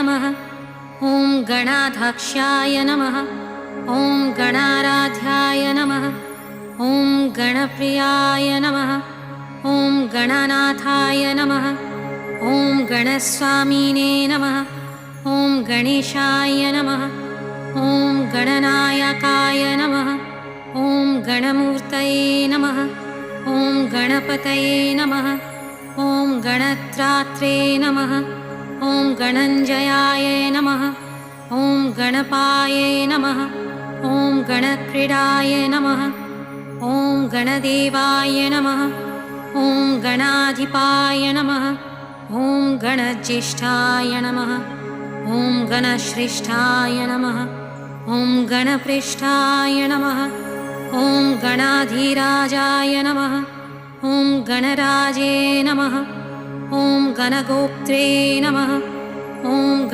नमः। ॐ गणाध्यक्षाय नमः। ॐ गणाराध्याय नमः। ॐ गणप्रियाय नमः। ॐ गणनाथाय नमः। ॐ गणस्वामिने नमः। ॐ गणेशाय नमः। ॐ गणनायकाय नमः। ॐ गणमूर्तये नमः। ॐ गणपतये नमः। ॐ गणत्रात्रे नमः। ॐ गणञ्जयाय नमः। ॐ गणपाय नमः। ॐ गणक्रीडाय नमः। ॐ गणदेवाय नमः। ॐ गणाधिपाय नमः। ॐ गणज्येष्ठाय नमः। ॐ गणश्रेष्ठाय नमः। ॐ गणप्रेष्ठाय नमः। ॐ गणाधिराजाय नमः। ॐ गणराजे नमः। ॐ गणगोप्त्रे नमः। ॐ